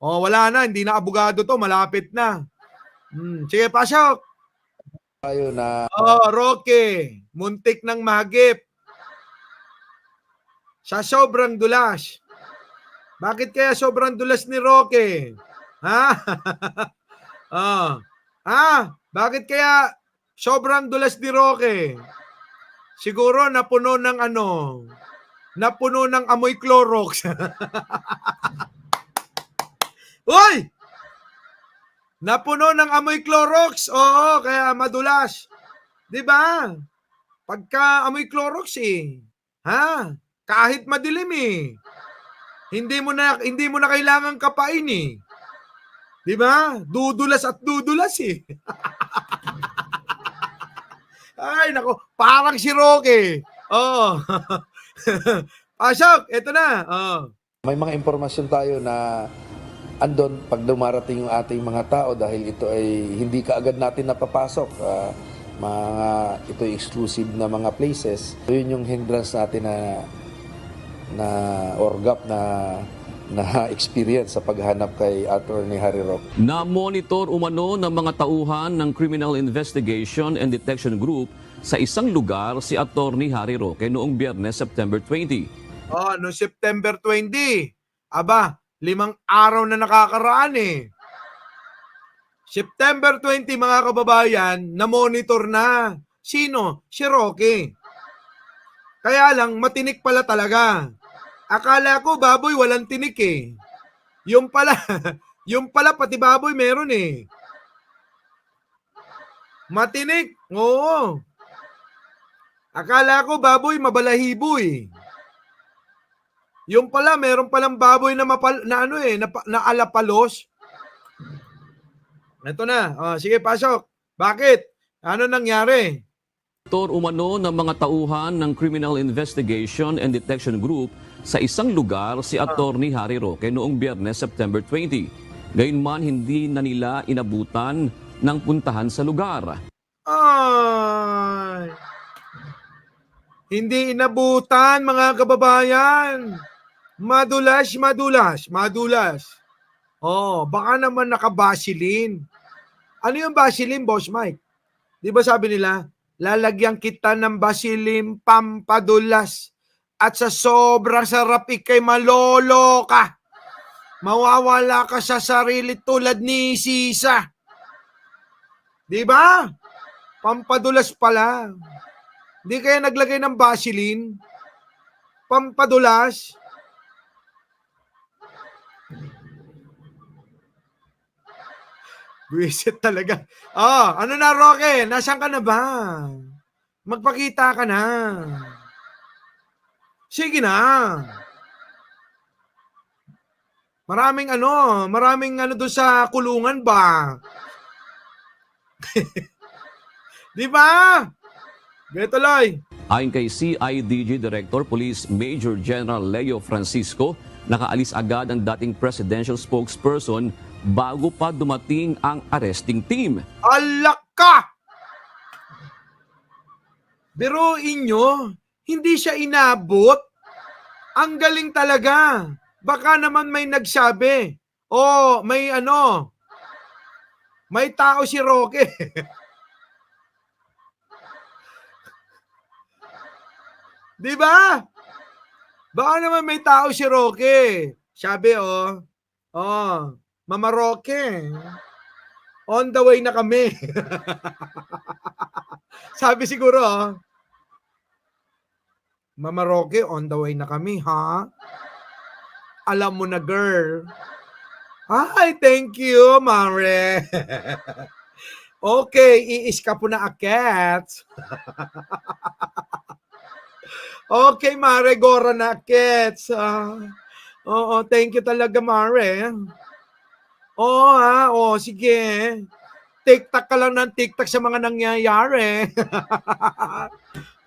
Oh, wala na, hindi na abogado to, malapit na. Sige, pasok. Tayo na Oh, Roque, muntik ng mahagip. Sa sobrang dulas. Bakit kaya sobrang dulas ni Roque? Ha? Bakit kaya sobrang dulas ni Roque? Siguro napuno ng napuno ng amoy Clorox. Uy! Napuno ng amoy Clorox. Oo, kaya madulas. 'Di ba? Pagka amoy Clorox kahit madilim hindi mo na kailangan kapain 'Di ba? Dudulas at dudulas Ay nako, parang si Roque. Oh. Pasok, eto na. Oh. may mga impormasyon tayo na andon pag dumarating yung ating mga tao dahil ito ay hindi kaagad natin napapasok. Ito ay exclusive na mga places. So yun yung hindrance natin or gap na experience sa paghanap kay Attorney Harry Roque. Na-monitor umano ng mga tauhan ng Criminal Investigation and Detection Group sa isang lugar si Attorney Harry Roque noong Biyernes, September 20. Oh, no September 20. Aba, 5 araw na nakakaraan September 20 mga kababayan, na-monitor na. Sino? Si Roque. Kaya lang, matinik pala talaga. Akala ko baboy walang tinik Yung pala, yung pala pati baboy meron Matinik, oo. Akala ko baboy mabalahibo Yung pala, meron palang baboy na na alapalos. Ito na. Oh, sige, pasok. Bakit? Ano nangyari? Monitor umano ng mga tauhan ng Criminal Investigation and Detection Group sa isang lugar si Attorney Harry Roque noong Biyernes, September 20. Gayunman, hindi na nila inabutan ng puntahan sa lugar. Ay! Hindi inabutan, mga kababayan. Madulas. Oh, baka naman nakabasilin. Ano yung basilin, Boss Mike? Di ba sabi nila, lalagyan kita ng basilin pampadulas at sa sobrang sarap ikay malolo ka. Mawawala ka sa sarili tulad ni Sisa. Di ba? Pampadulas pala. Hindi kaya naglagay ng basilin? Pampadulas? Buwisit talaga. Oh, ano na, Roque? Nasaan ka na ba? Magpakita ka na. Sige na. Maraming doon sa kulungan ba? Di ba? Ganito tuloy. Ayon kay CIDG Director Police Major General Leo Francisco, nakaalis agad ang dating presidential spokesperson bago pa dumating ang arresting team. Alak ka! Biruin nyo, hindi siya inabot. Ang galing talaga. Baka naman may nagsabi, may tao si Roque. Di ba? Baka naman may tao si Roque. Sabi, Mama Roque, on the way na kami. Sabi siguro, Mama Roque, on the way na kami, ha? Alam mo na, girl. Ay, thank you, Mare. Okay, iis ka po na aket. Okay, Mare, gora na aket. Oo, thank you talaga, Mare. Sige. TikTok ka lang ng TikTok sa mga nangyayari.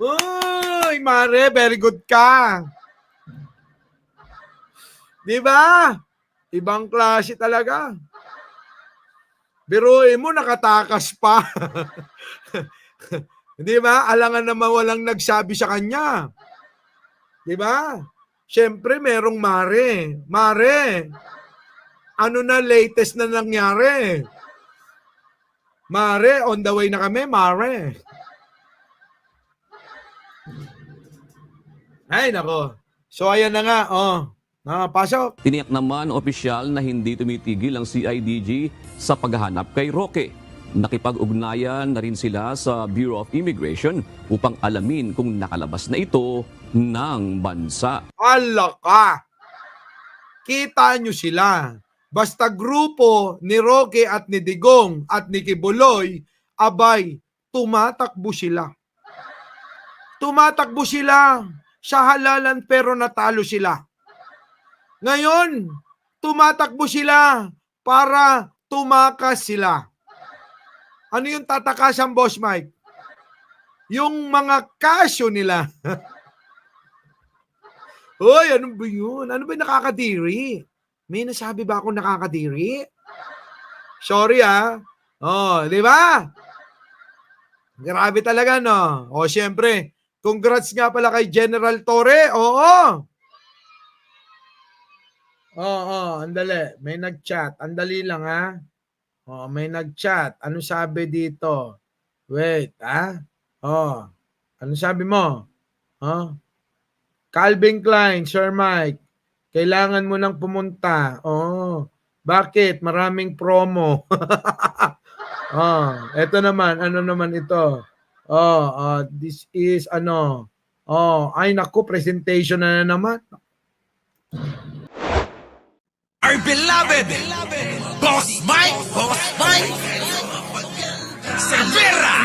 Uy, Mare, very good ka. Di ba? Ibang klase talaga. Biruin mo, nakatakas pa. Di ba? Alangan naman walang nagsabi sa kanya. Di ba? Siyempre, merong Mare. Mare, ano na latest na nangyari? Mare, on the way na kami, Mare. Ay, nako. So, ayan na nga, pasok. Tiniyak naman ng opisyal na hindi tumitigil ang CIDG sa paghahanap kay Roque. Nakipag-ugnayan na rin sila sa Bureau of Immigration upang alamin kung nakalabas na ito ng bansa. Ala ka! Kita nyo sila. Basta grupo ni Roque at ni Digong at ni Kibuloy, abay, tumatakbo sila. Tumatakbo sila sa halalan pero natalo sila. Ngayon, tumatakbo sila para tumakas sila. Ano yung tatakasan, Boss Mike? Yung mga kasyo nila. Hoy, ano ba yun? Ano ba yung nakakadiri? May nasabi ba akong nakakadiri? Sorry di ba? Grabe talaga, no? O, syempre, congrats nga pala kay General Torre. Oo, andali. May nag-chat. Andali lang, ha? May nag-chat. Ano sabi dito? Wait, ano sabi mo? Calvin Klein, Sir Mike, kailangan mo nang pumunta. Bakit? Maraming promo. Ito naman. Ano naman ito? This is ay naku, presentation na naman. Our beloved Boss Mike Cervera.